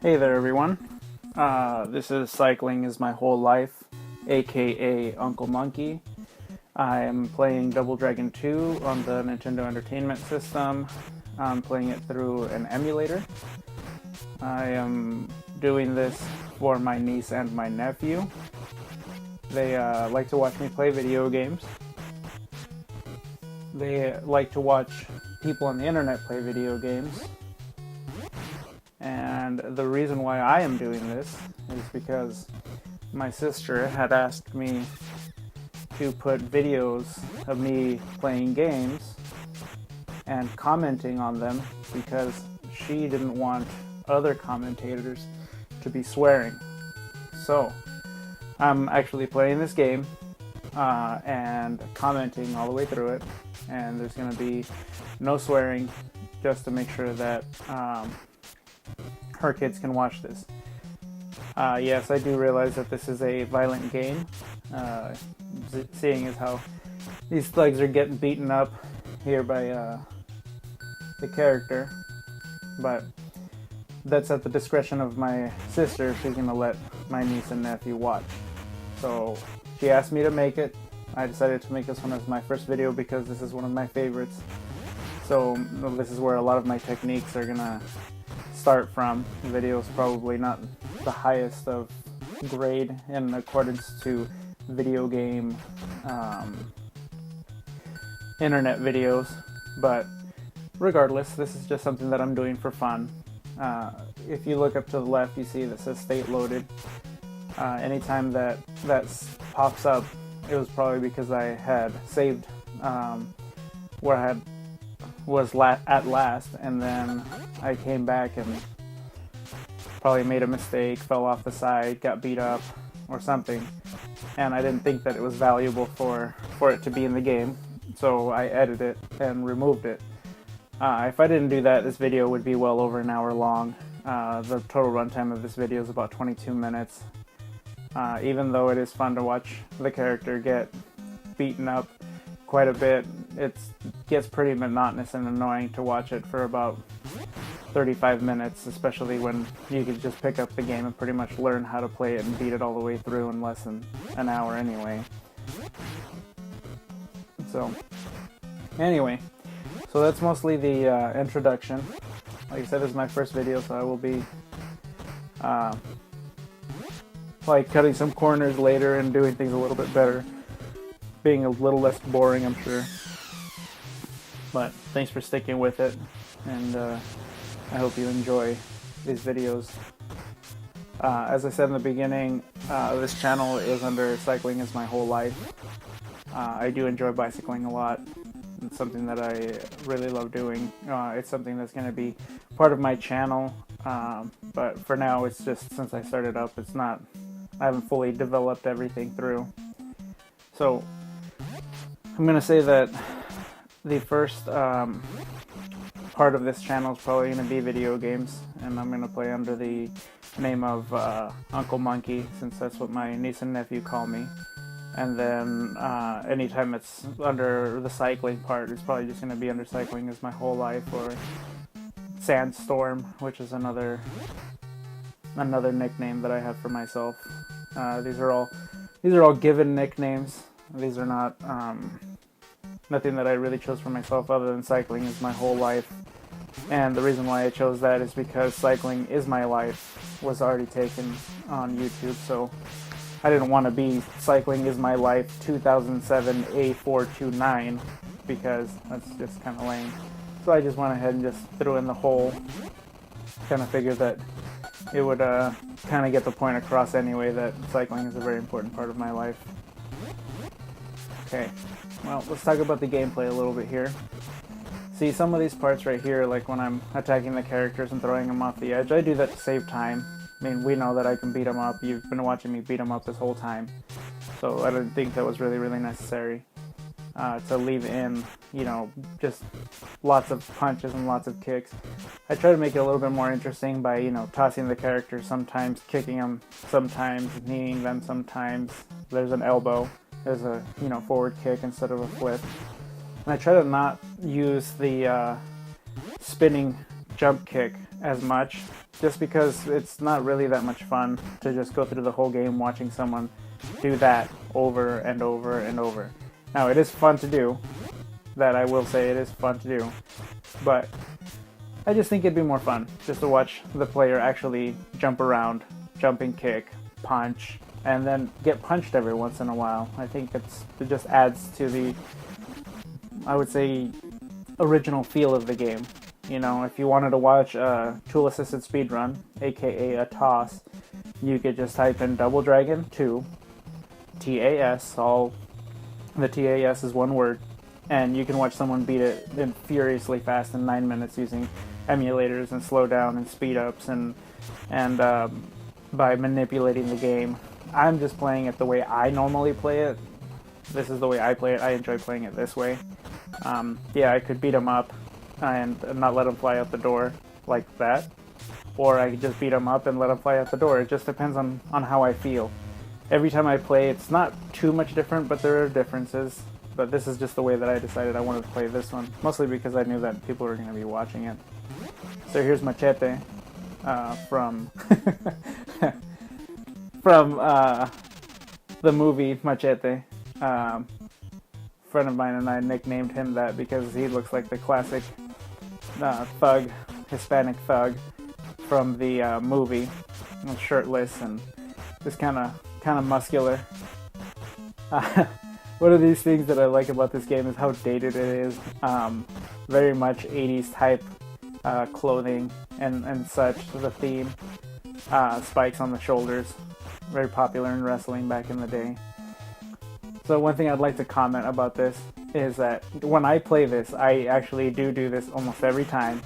Hey there, everyone. This is Cycling is My Whole Life, aka Uncle Monkey. I am playing Double Dragon 2 on the Nintendo Entertainment System. I'm playing it through an emulator. I am doing this for my niece and my nephew. They like to watch me play video games. They like to watch people on the internet play video games. And the reason why I am doing this is because my sister had asked me to put videos of me playing games and commenting on them because she didn't want other commentators to be swearing. So I'm actually playing this game and commenting all the way through it, and there's going to be no swearing just to make sure that her kids can watch this. Yes, I do realize that this is a violent game, seeing as how these thugs are getting beaten up here by the character, but that's at the discretion of my sister. She's going to let my niece and nephew watch. So she asked me to make it. I decided to make this one as my first video because this is one of my favorites. So this is where a lot of my techniques are going to start from. The video is probably not the highest of grade in accordance to video game internet videos, but regardless, this is just something that I'm doing for fun. If you look up to the left, you see that says state loaded. Anytime that pops up, it was probably because I had saved where I was at last, and then I came back and probably made a mistake, fell off the side, got beat up or something, and I didn't think that it was valuable for it to be in the game, so I edited it and removed it. If I didn't do that, this video would be well over an hour long. The total runtime of this video is about 22 minutes. Even though it is fun to watch the character get beaten up quite a bit, it gets pretty monotonous and annoying to watch it for about 35 minutes, especially when you could just pick up the game and pretty much learn how to play it and beat it all the way through in less than an hour anyway. So that's mostly the introduction. Like I said, this is my first video, so I will be like cutting some corners later and doing things a little bit better, being a little less boring, I'm sure. But thanks for sticking with it, and I hope you enjoy these videos. As I said in the beginning, this channel is under Cycling is My Whole Life. I do enjoy bicycling a lot. It's something that I really love doing. It's something that's going to be part of my channel, but for now it's just, since I started up, I haven't fully developed everything through. So I'm going to say that the first part of this channel is probably going to be video games, and I'm going to play under the name of Uncle Monkey, since that's what my niece and nephew call me. And then anytime it's under the cycling part, it's probably just going to be under Cycling is My Whole Life, or Sandstorm, which is another nickname that I have for myself. These are all given nicknames. These are not nothing that I really chose for myself, other than Cycling is My Whole Life. And the reason why I chose that is because Cycling is My Life was already taken on YouTube, so I didn't want to be Cycling is My Life 2007 A429 because that's just kind of lame. So I just went ahead and just threw in the whole. Kind of figured that it would kind of get the point across anyway, that cycling is a very important part of my life. Okay, well, let's talk about the gameplay a little bit here. See, some of these parts right here, like when I'm attacking the characters and throwing them off the edge, I do that to save time. I mean, we know that I can beat them up. You've been watching me beat them up this whole time. So I didn't think that was really necessary to leave in, just lots of punches and lots of kicks. I try to make it a little bit more interesting by, tossing the characters, sometimes kicking them, sometimes kneeing them, sometimes there's an elbow, there's a, forward kick instead of a flip. And I try to not use the spinning jump kick as much, just because it's not really that much fun to just go through the whole game watching someone do that over and over and over. Now, it is fun to do. That I will say, it is fun to do. But I just think it'd be more fun just to watch the player actually jump around, jump and kick, punch, and then get punched every once in a while. I think it just adds to the, I would say, original feel of the game. You know, if you wanted to watch a tool-assisted speedrun, aka a TOS, you could just type in Double Dragon 2, TAS, all the TAS is one word, and you can watch someone beat it furiously fast in 9 minutes using emulators and slow down and speed ups and by manipulating the game. I'm just playing it the way I normally play it. This is the way I play it. I enjoy playing it this way. Yeah, I could beat him up and not let him fly out the door like that, or I could just beat him up and let him fly out the door. It just depends on how I feel. Every time I play, it's not too much different, but there are differences. But this is just the way that I decided I wanted to play this one, mostly because I knew that people were going to be watching it. So here's Machete from the movie Machete. A friend of mine and I nicknamed him that because he looks like the classic thug, Hispanic thug from the movie, shirtless and just kind of muscular. One of these things that I like about this game is how dated it is. Very much 80s type clothing and such. The theme, spikes on the shoulders, very popular in wrestling back in the day. So one thing I'd like to comment about this is that when I play this, I actually do this almost every time.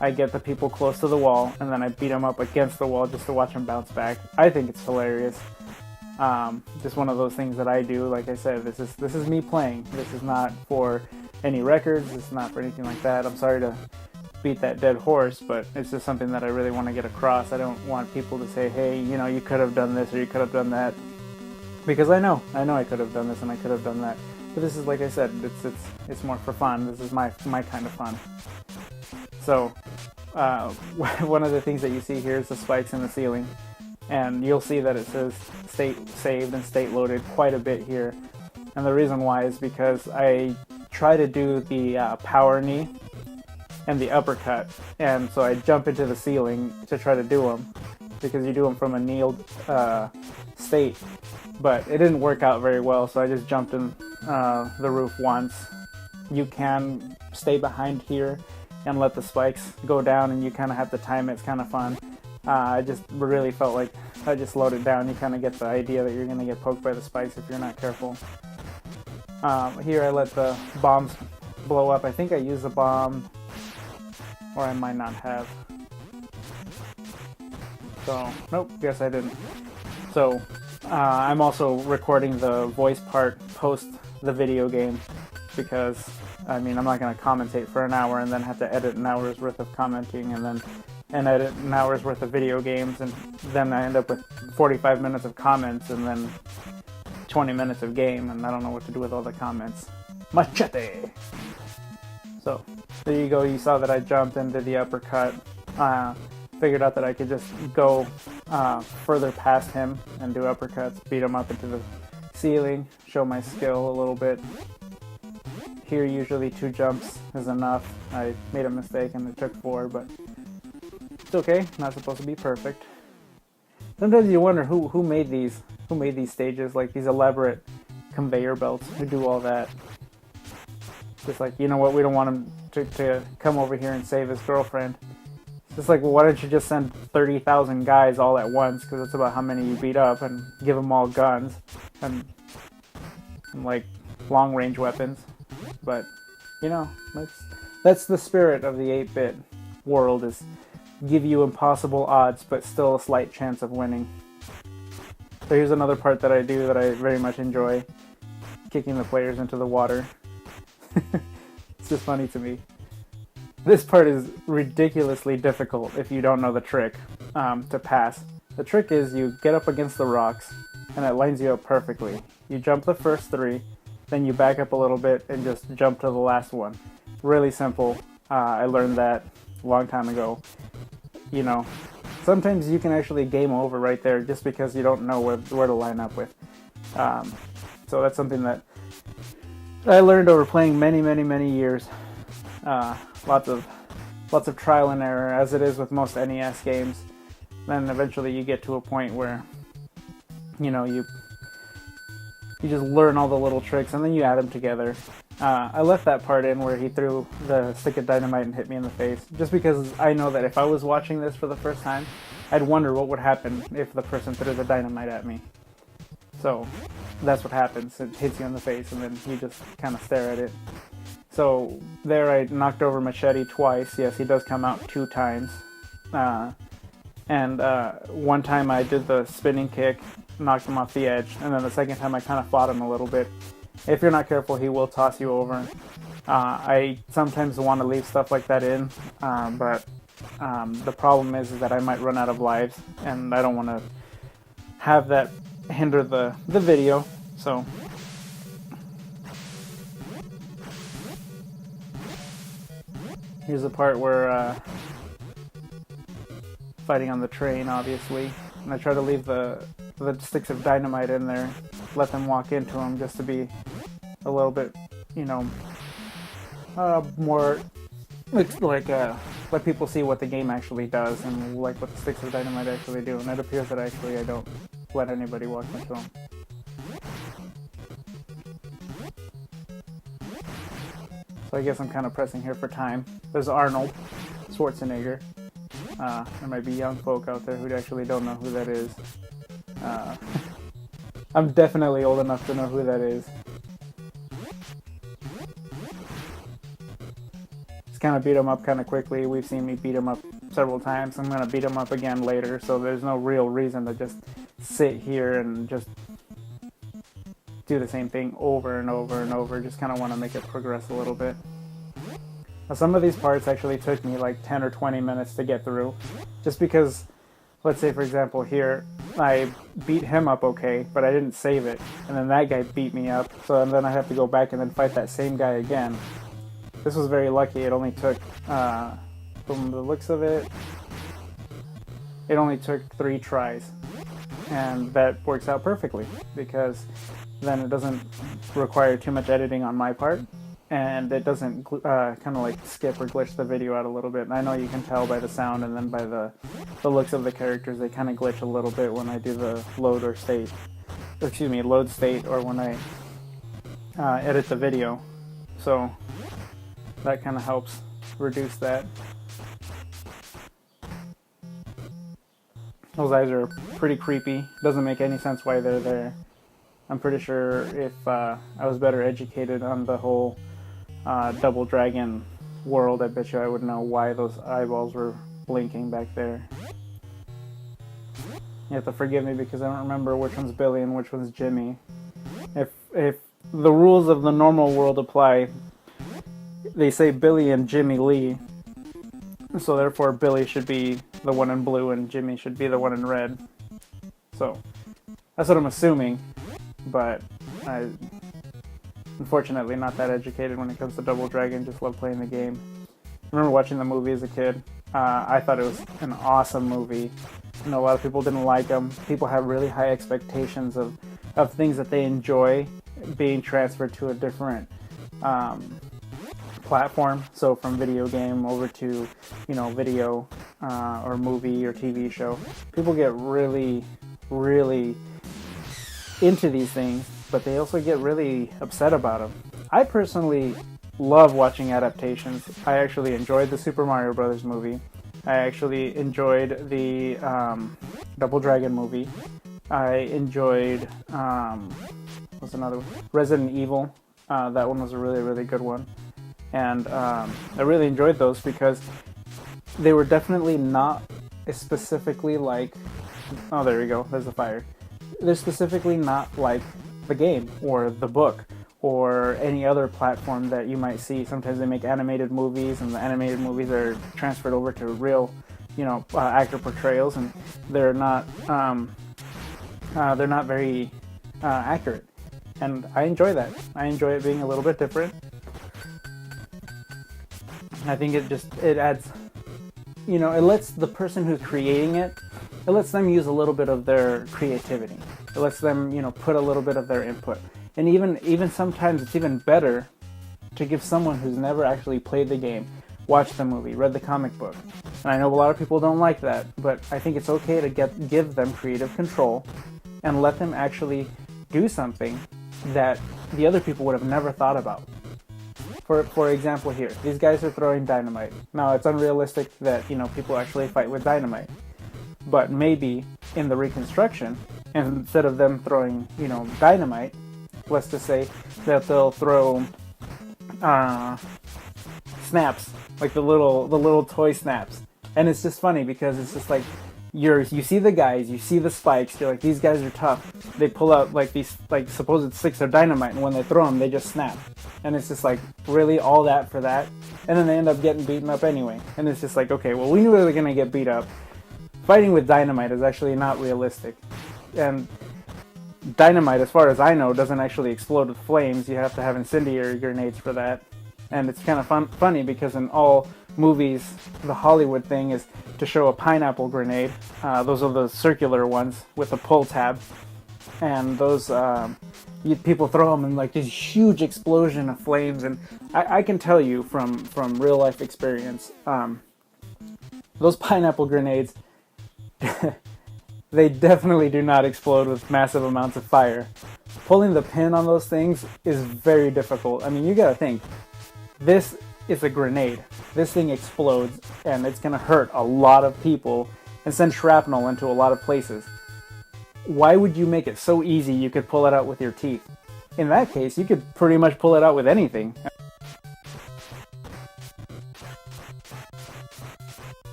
I get the people close to the wall, and then I beat them up against the wall just to watch them bounce back. I think it's hilarious. Just one of those things that I do. Like I said, this is me playing. This is not for any records. It's not for anything like that. I'm sorry to beat that dead horse, but it's just something that I really want to get across. I don't want people to say, hey, you know, you could have done this or you could have done that, because I know I could have done this and I could have done that. But this is, like I said, it's more for fun. This is my kind of fun. So one of the things that you see here is the spikes in the ceiling, and you'll see that it says state saved and state loaded quite a bit here. And the reason why is because I try to do the power knee and the uppercut, and so I jump into the ceiling to try to do them, because you do them from a kneeled state, but it didn't work out very well, so I just jumped in the roof once. You can stay behind here and let the spikes go down, and you kind of have to time it. It's kind of fun. I just really felt like I just slowed it down. You kind of get the idea that you're going to get poked by the spikes if you're not careful. Here I let the bombs blow up. I think I used a bomb, or I might not have. So, nope, guess I didn't. So, I'm also recording the voice part post the video game, because, I mean, I'm not going to commentate for an hour and then have to edit an hour's worth of commenting and edit an hour's worth of video games, and then I end up with 45 minutes of comments and then 20 minutes of game, and I don't know what to do with all the comments. Machete! So, there you go. You saw that I jumped and did the uppercut. Figured out that I could just go further past him and do uppercuts, beat him up into the ceiling, show my skill a little bit. Here, usually 2 jumps is enough. I made a mistake and it took 4, but it's okay. Not supposed to be perfect. Sometimes you wonder who made these stages, like these elaborate conveyor belts, who do all that. Just like, you know what, we don't want him to come over here and save his girlfriend. It's like, well, why don't you just send 30,000 guys all at once, because that's about how many you beat up, and give them all guns and like long-range weapons. But, you know, that's the spirit of the 8-bit world, is give you impossible odds but still a slight chance of winning. So here's another part that I do that I very much enjoy: kicking the players into the water. It's just funny to me. This part is ridiculously difficult if you don't know the trick to pass. The trick is you get up against the rocks and it lines you up perfectly. You jump the first 3, then you back up a little bit and just jump to the last one. Really simple. I learned that a long time ago. You know, sometimes you can actually game over right there just because you don't know where to line up with. So that's something that I learned over playing many years. Lots of trial and error, as it is with most NES games. Then eventually you get to a point where, you know, you just learn all the little tricks and then you add them together. I left that part in where he threw the stick of dynamite and hit me in the face, just because I know that if I was watching this for the first time, I'd wonder what would happen if the person threw the dynamite at me. So that's what happens. It hits you in the face and then you just kind of stare at it. So there I knocked over Machete twice. Yes, he does come out 2 times. And one time I did the spinning kick, knocked him off the edge, and then the second time I kind of fought him a little bit. If you're not careful, he will toss you over. I sometimes want to leave stuff like that in, but the problem is that I might run out of lives, and I don't want to have that hinder the video. So here's the part where fighting on the train, obviously, and I try to leave the sticks of dynamite in there, let them walk into them just to be a little bit, you know, more like let people see what the game actually does and like what the sticks of dynamite actually do. And it appears that actually I don't let anybody walk into them. So I guess I'm kind of pressing here for time. There's Arnold Schwarzenegger. There might be young folk out there who actually don't know who that is. I'm definitely old enough to know who that is. Just kind of beat him up kind of quickly. We've seen me beat him up several times. I'm going to beat him up again later, so there's no real reason to just sit here and just do the same thing over and over and over. Just kind of want to make it progress a little bit. Now, some of these parts actually took me like 10 or 20 minutes to get through, just because, let's say for example here, I beat him up okay, but I didn't save it, and then that guy beat me up, so then I have to go back and then fight that same guy again. This was very lucky. It only took, from the looks of it, it only took 3 tries, and that works out perfectly, because then it doesn't require too much editing on my part, and it doesn't kind of like skip or glitch the video out a little bit. And I know you can tell by the sound and then by the looks of the characters, they kind of glitch a little bit when I do the load state, or when I edit the video. So that kind of helps reduce that. Those eyes are pretty creepy. Doesn't make any sense why they're there. I'm pretty sure if I was better educated on the whole Double Dragon world, I bet you I would know why those eyeballs were blinking back there. You have to forgive me because I don't remember which one's Billy and which one's Jimmy. If the rules of the normal world apply, they say Billy and Jimmy Lee, so therefore Billy should be the one in blue and Jimmy should be the one in red. So that's what I'm assuming, but I unfortunately not that educated when it comes to Double Dragon. Just love playing the game. I remember watching the movie as a kid. I thought it was an awesome movie. I know a lot of people didn't like them. People have really high expectations of things that they enjoy being transferred to a different platform. So from video game over to, you know, video or movie or TV show. People get really into these things, but they also get really upset about them. I personally love watching adaptations. I actually enjoyed the Super Mario Brothers movie. I actually enjoyed the Double Dragon movie. I enjoyed what's another one? Resident Evil. That one was a really good one, and I really enjoyed those because they were definitely not specifically like. Oh, there we go. There's the fire. They're specifically not like the game or the book or any other platform that you might see. Sometimes they make animated movies, and the animated movies are transferred over to real, you know, actor portrayals, and they're not very accurate. And I enjoy that. I enjoy it being a little bit different. I think it adds you know, it lets the person who's creating it, it lets them use a little bit of their creativity. It lets them, you know, put a little bit of their input. And even sometimes it's even better to give someone who's never actually played the game, watched the movie, read the comic book. And I know a lot of people don't like that, but I think it's okay to give them creative control and let them actually do something that the other people would have never thought about. For example here, these guys are throwing dynamite. Now, it's unrealistic that, you know, people actually fight with dynamite. But maybe in the reconstruction, instead of them throwing, you know, dynamite, let's just say that they'll throw snaps, like the little toy snaps. And it's just funny because it's just like you see the guys, you see the spikes, you're like, these guys are tough. They pull out like these like supposed sticks of dynamite, and when they throw them, they just snap. And it's just like, really, all that for that? And then they end up getting beaten up anyway. And it's just like, okay, well, we knew they were gonna get beat up. Fighting with dynamite is actually not realistic. And dynamite, as far as I know, doesn't actually explode with flames. You have to have incendiary grenades for that. And it's kind of funny because in all movies, the Hollywood thing is to show a pineapple grenade. Those are the circular ones with a pull tab. And those, people throw them in like this huge explosion of flames. And I can tell you from real life experience, those pineapple grenades, they definitely do not explode with massive amounts of fire. Pulling the pin on those things is very difficult. I mean, you gotta think, this is a grenade. This thing explodes and it's gonna hurt a lot of people and send shrapnel into a lot of places. Why would you make it so easy you could pull it out with your teeth? In that case, you could pretty much pull it out with anything.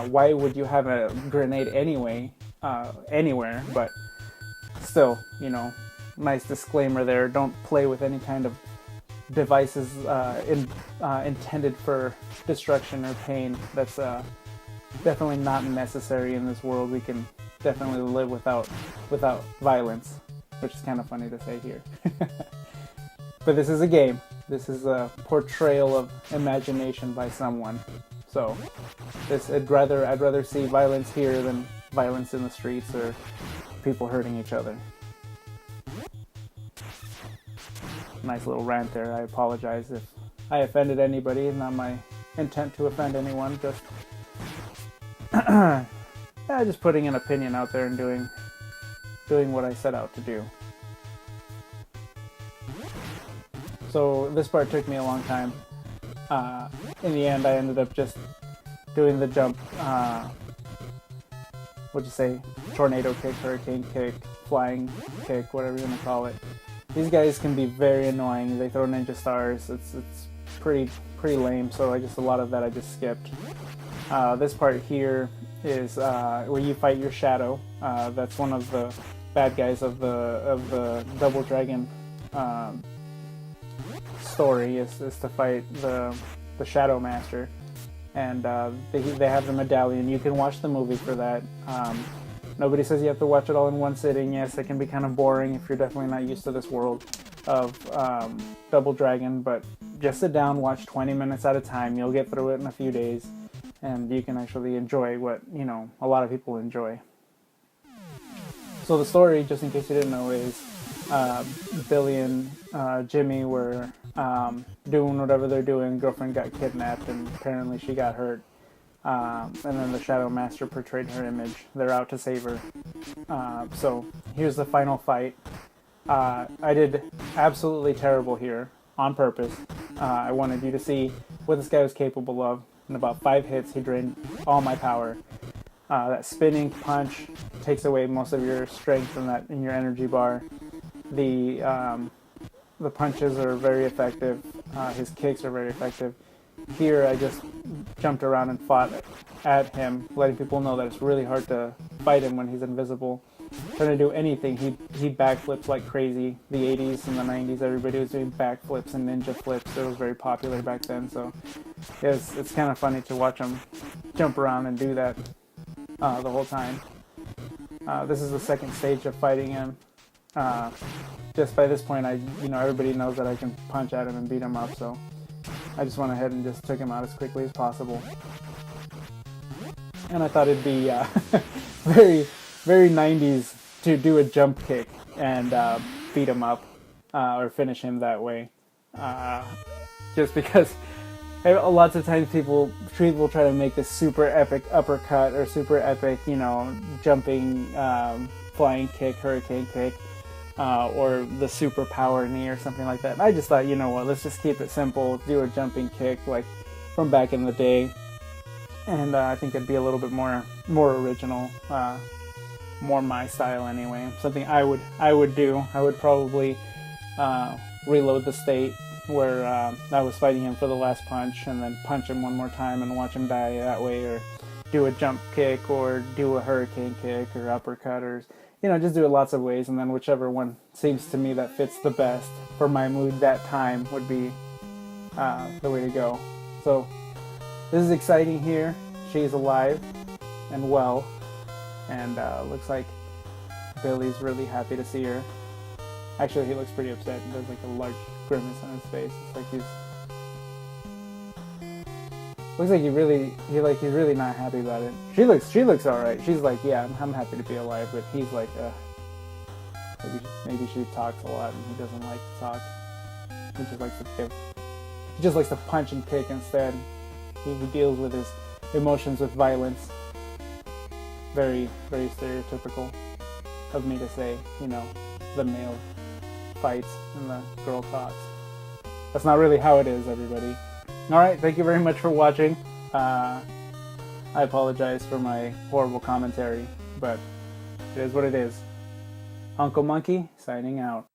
Why would you have a grenade anyway, anywhere? But still, you know, nice disclaimer there. Don't play with any kind of devices intended for destruction or pain. That's definitely not necessary in this world. We can definitely live without violence, which is kind of funny to say here. But this is a game. This is a portrayal of imagination by someone. So, I'd rather see violence here than violence in the streets or people hurting each other. Nice little rant there. I apologize if I offended anybody. It's not my intent to offend anyone. Just, just putting an opinion out there and doing what I set out to do. So this part took me a long time. In the end, I ended up just doing the jump, what'd you say, tornado kick, hurricane kick, flying kick, whatever you want to call it. These guys can be very annoying. They throw ninja stars. It's pretty lame, so a lot of that I just skipped. This part here is where you fight your shadow. That's one of the bad guys of the Double Dragon story is to fight the Shadow Master, and they have the medallion. You can watch the movie for that. Nobody says you have to watch it all in one sitting. Yes, it can be kind of boring if you're definitely not used to this world of Double Dragon, but just sit down, watch 20 minutes at a time. You'll get through it in a few days, and you can actually enjoy what, you know, a lot of people enjoy. So the story, just in case you didn't know, is Billy and Jimmy were doing whatever they're doing. Girlfriend got kidnapped and apparently she got hurt. And then the Shadow Master portrayed her image. They're out to save her. So here's the final fight. I did absolutely terrible here on purpose. I wanted you to see what this guy was capable of. In about 5 hits, he drained all my power. That spinning punch takes away most of your strength in your energy bar. The punches are very effective. His kicks are very effective. Here, I just jumped around and fought at him, letting people know that it's really hard to fight him when he's invisible. Trying to do anything, he backflips like crazy. The 80s and the 90s, everybody was doing backflips and ninja flips. It was very popular back then, so it's kind of funny to watch him jump around and do that the whole time. This is the second stage of fighting him. just by this point, everybody knows that I can punch at him and beat him up, so I just went ahead and just took him out as quickly as possible. And I thought it'd be very, very 90s to do a jump kick and beat him up or finish him that way. Just because lots of times people try to make this super epic uppercut or super epic, jumping, flying kick, hurricane kick, or the super power knee or something like that. And I just thought, you know what, let's just keep it simple, do a jumping kick like from back in the day. And I think it'd be a little bit more original, more my style anyway. Something I would do. I would probably reload the state where I was fighting him for the last punch, and then punch him one more time and watch him die that way, or do a jump kick, or do a hurricane kick, or uppercut, or just do it lots of ways, and then whichever one seems to me that fits the best for my mood that time would be the way to go. So this is exciting here. She's alive and well, and looks like Billy's really happy to see her. Actually, he looks pretty upset and does like a large grimace on his face. It's like looks like he's really not happy about it. She looks all right. She's like, yeah, I'm happy to be alive, but he's like, maybe she talks a lot and he doesn't like to talk. He just likes to punch and kick instead. He deals with his emotions with violence. Very, very stereotypical of me to say, the male fights and the girl talks. That's not really how it is, everybody. Alright, thank you very much for watching. I apologize for my horrible commentary, but it is what it is. Uncle Monkey, signing out.